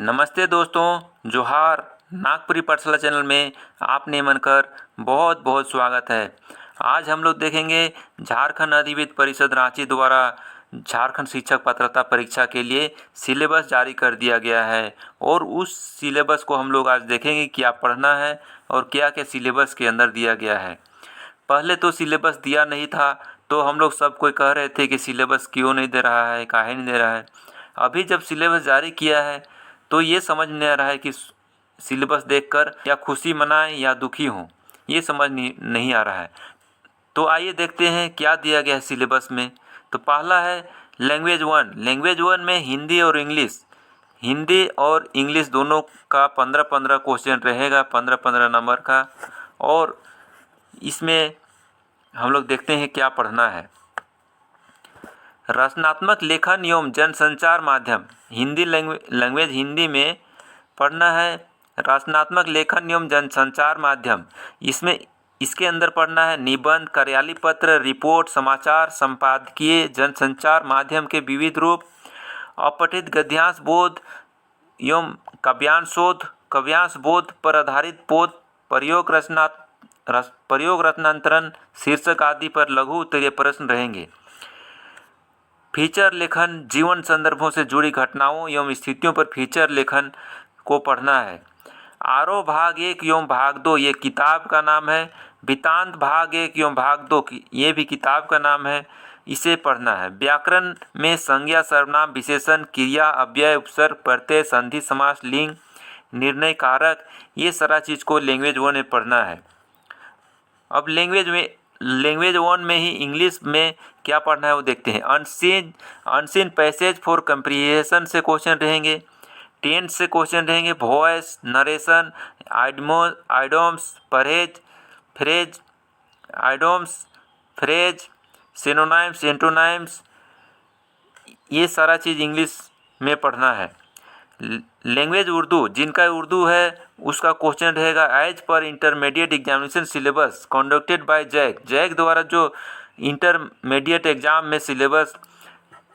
नमस्ते दोस्तों, जोहार। नागपुरी पाठशाला चैनल में आपने मनकर बहुत बहुत स्वागत है। आज हम लोग देखेंगे झारखंड अधिविद्य परिषद रांची द्वारा झारखंड शिक्षक पात्रता परीक्षा के लिए सिलेबस जारी कर दिया गया है और उस सिलेबस को हम लोग आज देखेंगे क्या पढ़ना है और क्या क्या सिलेबस के अंदर दिया गया है। पहले तो सिलेबस दिया नहीं था तो हम लोग सब कोई कह रहे थे कि सिलेबस क्यों नहीं दे रहा है, काहे नहीं दे रहा है। अभी जब सिलेबस जारी किया है तो ये समझ में आ रहा है कि सिलेबस देखकर या खुशी मनाएं या दुखी हों, ये समझ नहीं आ रहा है। तो आइए देखते हैं क्या दिया गया है सिलेबस में। तो पहला है लैंग्वेज 1। लैंग्वेज 1 में हिंदी और इंग्लिश दोनों का 15-15 क्वेश्चन रहेगा, 15-15 नंबर का। और इसमें हम लोग देखते हैं क्या पढ़ना है। रचनात्मक लेखन एवं जनसंचार माध्यम, लैंग्वेज हिंदी में पढ़ना है रचनात्मक लेखन एवं जनसंचार माध्यम। इसके अंदर पढ़ना है निबंध, कार्यालय पत्र, रिपोर्ट, समाचार, संपादकीय, जनसंचार माध्यम के विविध रूप, अपठित गद्यांश बोध एवं काव्यांश बोध पर आधारित बोध, प्रयोग रत्नांतरण, शीर्षक आदि पर लघु उत्तरीय प्रश्न रहेंगे। फीचर लेखन, जीवन संदर्भों से जुड़ी घटनाओं एवं स्थितियों पर फीचर लेखन को पढ़ना है। आरोह भाग 1 एवं भाग 2 ये किताब का नाम है। वृत्तांत भाग 1 एवं भाग 2 ये भी किताब का नाम है, इसे पढ़ना है। व्याकरण में संज्ञा, सर्वनाम, विशेषण, क्रिया, अव्यय, उपसर्ग, प्रत्यय, संधि, समास, लिंग, निर्णय कारक, ये सारा चीज़ को लैंग्वेज 1 में पढ़ना है। अब लैंग्वेज 1 में ही इंग्लिश में क्या पढ़ना है वो देखते हैं। अनसीन पैसेज फॉर कंप्रीहेंशन से क्वेश्चन रहेंगे। टेंस से क्वेश्चन रहेंगे। वॉइस, नरेशन, आइडोम्स, फ्रेज, सिनोनाइम्स, एंटोनाइम्स, ये सारा चीज़ इंग्लिश में पढ़ना है। लैंग्वेज उर्दू, जिनका उर्दू है उसका क्वेश्चन रहेगा एज पर intermediate examination syllabus conducted by JAC द्वारा जो इंटरमीडिएट एग्जाम में सिलेबस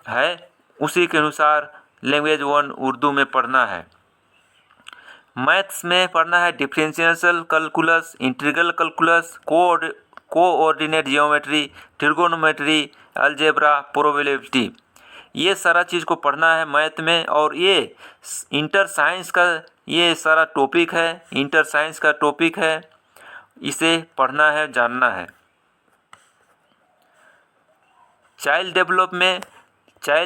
है उसी के अनुसार लैंग्वेज 1 उर्दू में पढ़ना है। मैथ्स में पढ़ना है differential calculus, integral calculus, coordinate geometry, trigonometry, algebra, probability, ये सारा चीज़ को पढ़ना है मैथ में। और ये इंटर साइंस का ये सारा टॉपिक है, इसे पढ़ना है, जानना है। चाइल्ड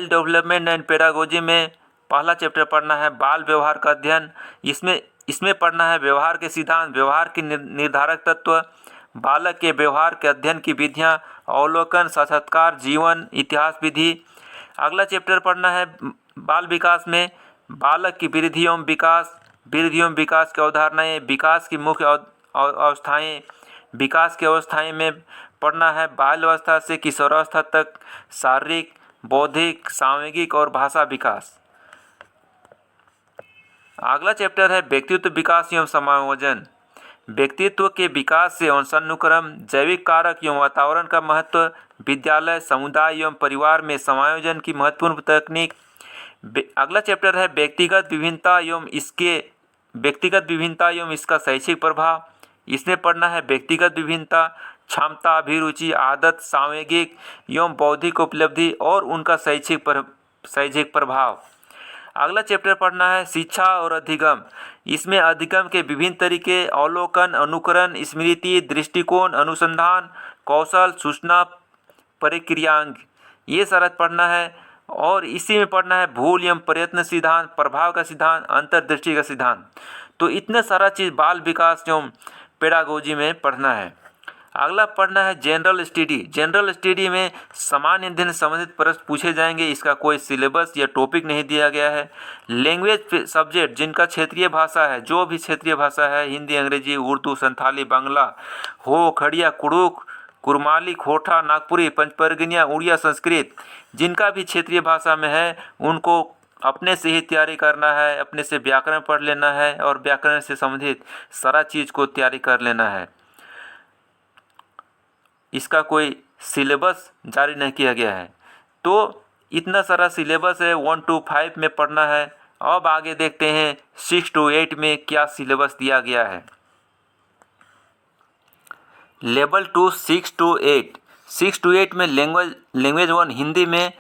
डेवलपमेंट एंड पेडागोजी में पहला चैप्टर पढ़ना है बाल व्यवहार का अध्ययन। इसमें पढ़ना है व्यवहार के सिद्धांत, व्यवहार के निर्धारक तत्व, बालक के व्यवहार के अध्ययन की विधियाँ, अवलोकन, साक्षात्कार, जीवन, इतिहास विधि। अगला चैप्टर पढ़ना है बाल विकास में बालक की वृद्धि एवं विकास की अवधारणाएँ, विकास की मुख्य अवस्थाएँ। विकास की अवस्थाएँ में पढ़ना है बाल अवस्था से किशोरावस्था तक शारीरिक, बौद्धिक, सामूहिक और भाषा विकास। अगला चैप्टर है व्यक्तित्व विकास एवं समायोजन। व्यक्तित्व के विकास से वंशानुक्रम, जैविक कारक एवं वातावरण का महत्व, विद्यालय, समुदाय एवं परिवार में समायोजन की महत्वपूर्ण तकनीक। अगला चैप्टर है व्यक्तिगत विभिन्नता एवं इसका शैक्षिक प्रभाव। इसमें पढ़ना है व्यक्तिगत विभिन्नता, क्षमता, अभिरुचि, आदत, सामूहिक एवं बौद्धिक उपलब्धि और उनका शैक्षिक प्रभाव। अगला चैप्टर पढ़ना है शिक्षा और अधिगम। इसमें अधिगम के विभिन्न तरीके, अवलोकन, अनुकरण, स्मृति, दृष्टिकोण, अनुसंधान, कौशल, सूचना प्रक्रियांग, ये सारा पढ़ना है। और इसी में पढ़ना है भूल एवं प्रयत्न सिद्धांत, प्रभाव का सिद्धांत, अंतर्दृष्टि का सिद्धांत। तो इतना सारा चीज़ बाल विकास एवं पेडागोजी में पढ़ना है। अगला पढ़ना है जनरल स्टडी में सामान्य अध्ययन से संबंधित प्रश्न पूछे जाएंगे। इसका कोई सिलेबस या टॉपिक नहीं दिया गया है। लैंग्वेज सब्जेक्ट, जिनका क्षेत्रीय भाषा है, जो भी क्षेत्रीय भाषा है, हिंदी, अंग्रेजी, उर्दू, संथाली, बांग्ला, हो, खड़िया, कुड़ुक, कुरमाली, खोटा, नागपुरी, पंचपरगनिया, उड़िया, संस्कृत, जिनका भी क्षेत्रीय भाषा में है उनको अपने से ही तैयारी करना है, अपने से व्याकरण पढ़ लेना है और व्याकरण से संबंधित सारा चीज़ को तैयारी कर लेना है। इसका कोई सिलेबस जारी नहीं किया गया है। तो इतना सारा सिलेबस है 1 to 5 में पढ़ना है। अब आगे देखते हैं 6 to 8 में क्या सिलेबस दिया गया है। लेवल 2 6 to 8, 6 to 8 में लैंग्वेज 1 हिंदी में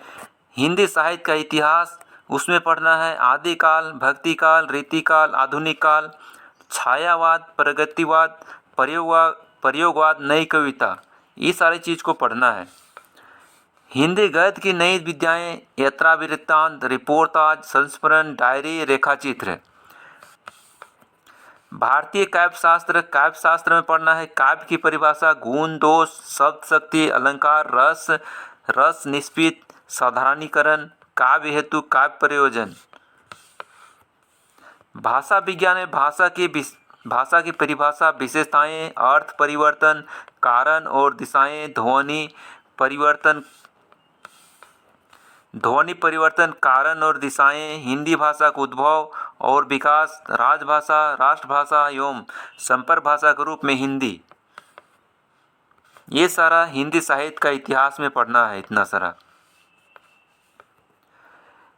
हिंदी साहित्य का इतिहास, उसमें पढ़ना है आदिकाल, भक्तिकाल, रीतिकाल, आधुनिक काल, छायावाद, प्रगतिवाद, प्रयोगवाद, नई कविता, ये सारी चीज़ को पढ़ना है। हिंदी गद्य की नई विद्याएं, यात्रा वृत्तांत, रिपोर्टाज, संस्मरण, डायरी, रेखाचित्र। भारतीय काव्य शास्त्र में पढ़ना है काव्य की परिभाषा, गुण, दोष, शब्द शक्ति, अलंकार, रस निष्पित, साधारणीकरण, काव्य हेतु, काव्य प्रयोजन। भाषा विज्ञान में भाषा की परिभाषा, विशेषताएं, अर्थ परिवर्तन, कारण और दिशाएं, ध्वनि परिवर्तन, कारण और दिशाएं, हिंदी भाषा का उद्भव और विकास, राजभाषा, राष्ट्रभाषा एवं संपर्क भाषा के रूप में हिंदी। ये सारा हिंदी साहित्य का इतिहास में पढ़ना है, इतना सारा।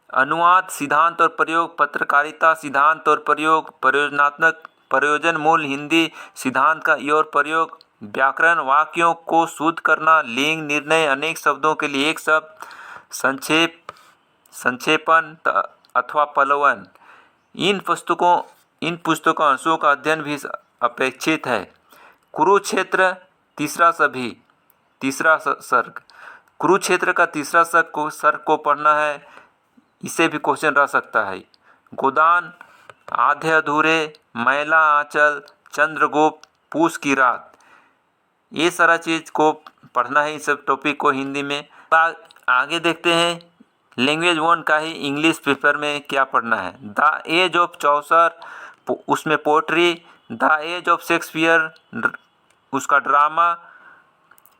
अनुवाद, सिद्धांत और प्रयोग, पत्रकारिता, सिद्धांत और प्रयोग, प्रयोजनात्मक, प्रयोजन मूल हिंदी सिद्धांत का और प्रयोग, व्याकरण, वाक्यों को शुद्ध करना, लिंग निर्णय, अनेक शब्दों के लिए एक शब्द, संक्षेपण अथवा पलवन। इन पुस्तकों अंशों का अध्ययन भी अपेक्षित है। कुरुक्षेत्र तीसरा सर्ग, कुरुक्षेत्र का तीसरा सर्ग को पढ़ना है, इसे भी क्वेश्चन रह सकता है। गोदान, आधे अधूरे, मैला आंचल, चंद्रगुप्त, पूस की रात, ये सारा चीज़ को पढ़ना है, इस सब टॉपिक को हिंदी में। आगे देखते हैं लैंग्वेज 1 का ही इंग्लिश पेपर में क्या पढ़ना है। द एज ऑफ चौसर, उसमें poetry, the age of Shakespeare, उसका drama,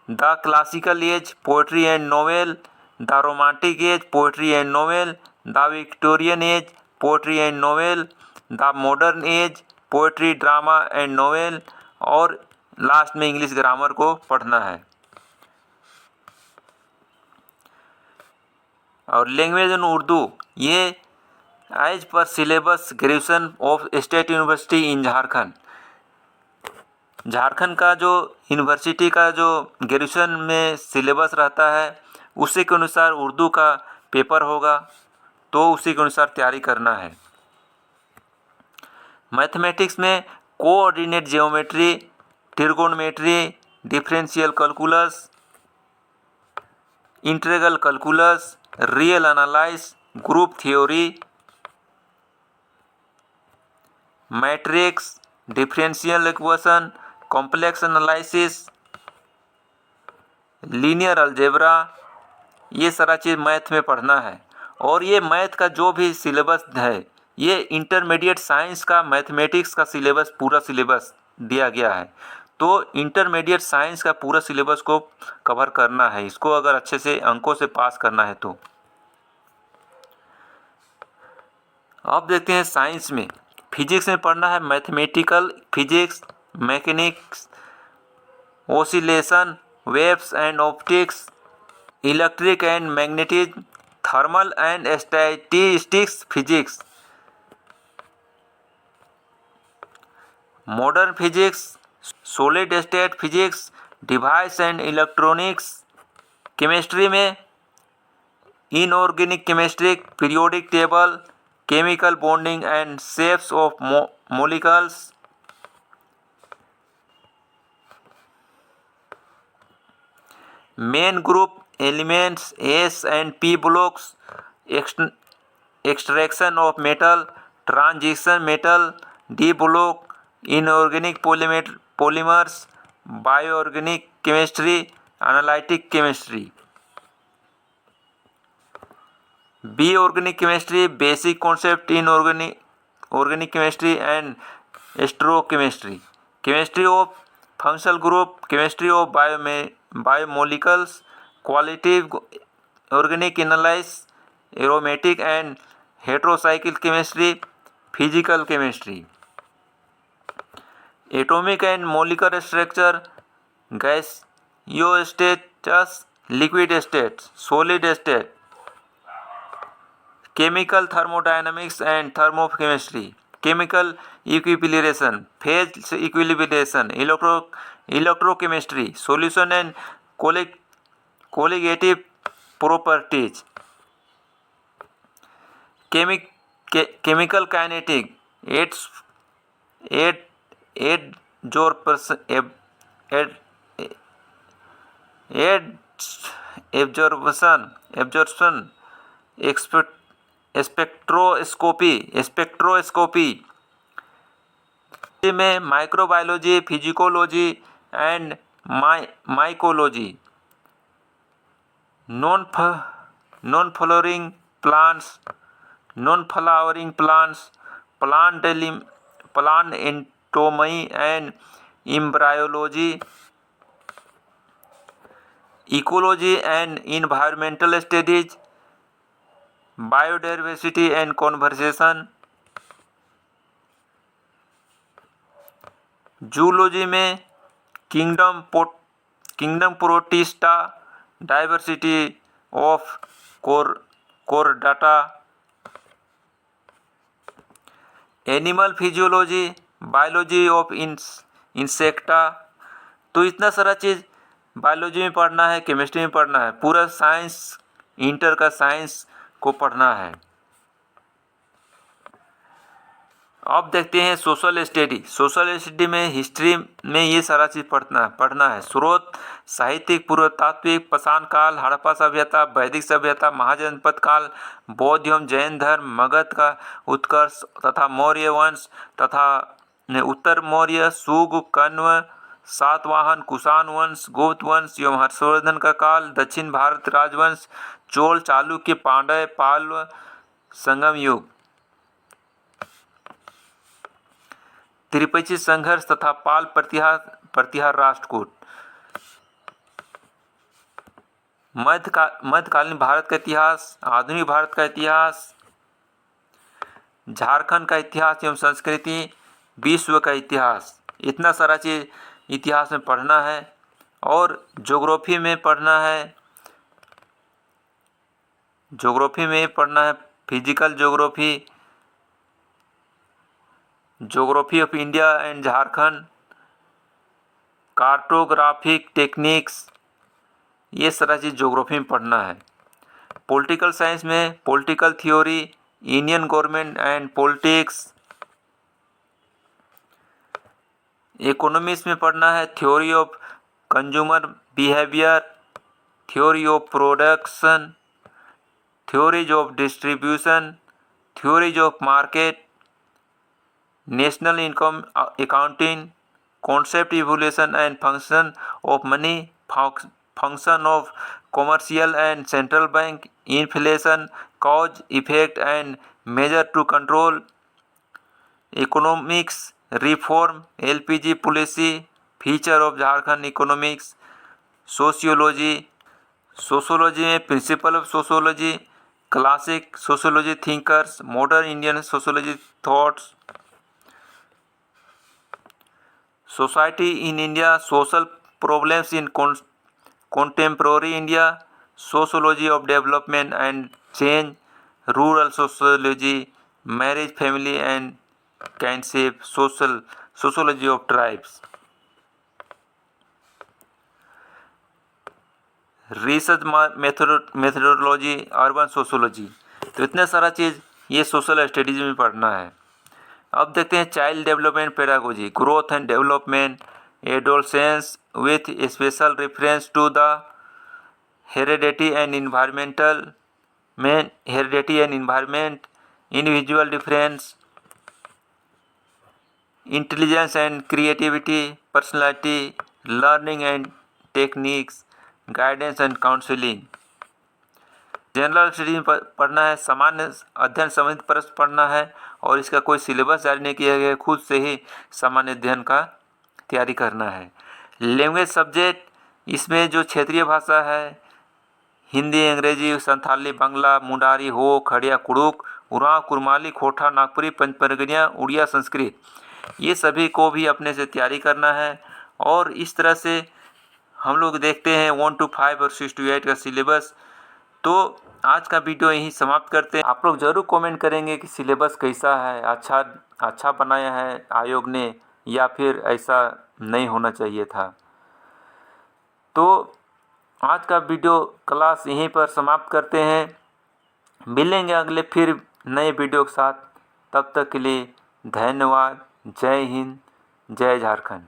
the classical age, poetry and novel, the romantic age, poetry and novel, the Victorian age, poetry and novel, the modern age, poetry, drama and novel, और last में English grammar को पढ़ना है। और language in Urdu, ये as per syllabus graduation of state university in Jharkhand का जो university का जो ग्रेजुएशन में सिलेबस रहता है, उसी के अनुसार उर्दू का पेपर होगा, तो उसी के अनुसार तैयारी करना है। मैथमेटिक्स में coordinate geometry, trigonometry, differential calculus, integral calculus, real analysis, group theory, matrix, differential equation, complex analysis, linear algebra, ये सारा चीज़ मैथ में पढ़ना है। और ये मैथ का जो भी सिलेबस है, ये इंटरमीडिएट साइंस का मैथमेटिक्स का सिलेबस, पूरा सिलेबस दिया गया है, तो इंटरमीडिएट साइंस का पूरा सिलेबस को कवर करना है, इसको अगर अच्छे से अंकों से पास करना है तो। अब देखते हैं साइंस में। फिजिक्स में पढ़ना है mathematical physics, mechanics, oscillation, waves and optics, electric and magnetism, thermal and statistics physics, modern physics, solid state physics, device and electronics. Chemistry में inorganic chemistry, periodic table, chemical bonding and shapes of molecules. Main group elements, s and p blocks, extraction of metal, transition metal, d block, inorganic polymers, bioorganic chemistry, analytic chemistry. B organic chemistry, basic concept in organic chemistry and stoichiometry, chemistry of functional group, chemistry of biomolecules, qualitative organic analysis, aromatic and heterocyclic chemistry, physical chemistry. Atomic and molecular structure, gaseous states, liquid state, solid state, chemical thermodynamics and thermochemistry, chemical equilibration, phase equilibration, electrochemistry, solution and colligative properties, chemical kinetic, absorption, spectroscopy में microbiology, phycology and mycology, non flowering plants, plant anatomy and embryology, ecology and environmental studies, biodiversity and conservation, zoology में kingdom protista, diversity of chordata, animal physiology, biology of insecta. तो इतना सारा चीज़ biology में पढ़ना है, chemistry में पढ़ना है, पूरा साइंस, इंटर का साइंस को पढ़ना है। अब देखते हैं सोशल स्टडी में हिस्ट्री में ये सारा चीज़ पढ़ना है। स्रोत, साहित्यिक, पुरातात्विक, पाषाण काल, हड़प्पा सभ्यता, वैदिक सभ्यता, महाजनपद काल, बौद्ध एवं जैन धर्म, मगध का उत्कर्ष तथा मौर्य वंश तथा उत्तर मौर्य, सुग, कण्व, सातवाहन, कुषाण वंश, गुप्त वंश एवं हर्षवर्धन का काल, दक्षिण भारत राजवंश, चोल, चालुक्य, पांड्य, पाल, संगम युग, त्रिपेक्षिक संघर्ष तथा पाल प्रतिहार राष्ट्रकूट, मध्यकालीन भारत का इतिहास, आधुनिक भारत का इतिहास, झारखंड का इतिहास एवं संस्कृति, विश्व का इतिहास। इतना सारा चीज़ इतिहास में पढ़ना है। और ज्योग्राफी में पढ़ना है, physical geography of India and Jharkhand, cartographic techniques, ये सारा चीज़ ज्योग्राफी में पढ़ना है। पॉलिटिकल साइंस में political theory, Indian government and politics. Economics में पढ़ना है theory of consumer behaviour, theory of production, theories of distribution, theories of market, national income accounting, concept evolution and function of money, function of commercial and central bank, inflation, cause effect and measure to control, economics reform, LPG policy, feature of Jharkhand economics, sociology में principle of sociology, classic sociology thinkers, modern Indian sociology thoughts, society in India, social problems in contemporary India, sociology of development and change, rural sociology, marriage, family and kinship, sociology of tribes, research methodology, urban sociology। तो इतना सारा चीज़ ये social studies में पढ़ना है। अब देखते हैं child development pedagogy, growth and development, adolescence with special reference to the heredity and environment, individual difference, intelligence and creativity, personality, learning and techniques, guidance and counseling। General study में पढ़ना है, सामान्य अध्ययन संबंधित प्रश्न पढ़ना है और इसका कोई सिलेबस जारी नहीं किया गया, खुद से ही सामान्य अध्ययन का तैयारी करना है। लैंग्वेज सब्जेक्ट, इसमें जो क्षेत्रीय भाषा है, हिंदी, अंग्रेजी, संथाली, बांग्ला, मुंडारी, हो, खड़िया, कुड़ुक, उरांव, कुरमाली, खोटा, नागपुरी, पंचपरगनिया, उड़िया, संस्कृत, ये सभी को भी अपने से तैयारी करना है। और इस तरह से हम लोग देखते हैं 1 to 5 और 6 to 8 का सिलेबस तो आज का वीडियो यहीं समाप्त करते हैं। आप लोग ज़रूर कमेंट करेंगे कि सिलेबस कैसा है, अच्छा बनाया है आयोग ने या फिर ऐसा नहीं होना चाहिए था। तो आज का वीडियो क्लास यहीं पर समाप्त करते हैं। मिलेंगे अगले फिर नए वीडियो के साथ। तब तक के लिए धन्यवाद। जय हिंद, जय झारखंड।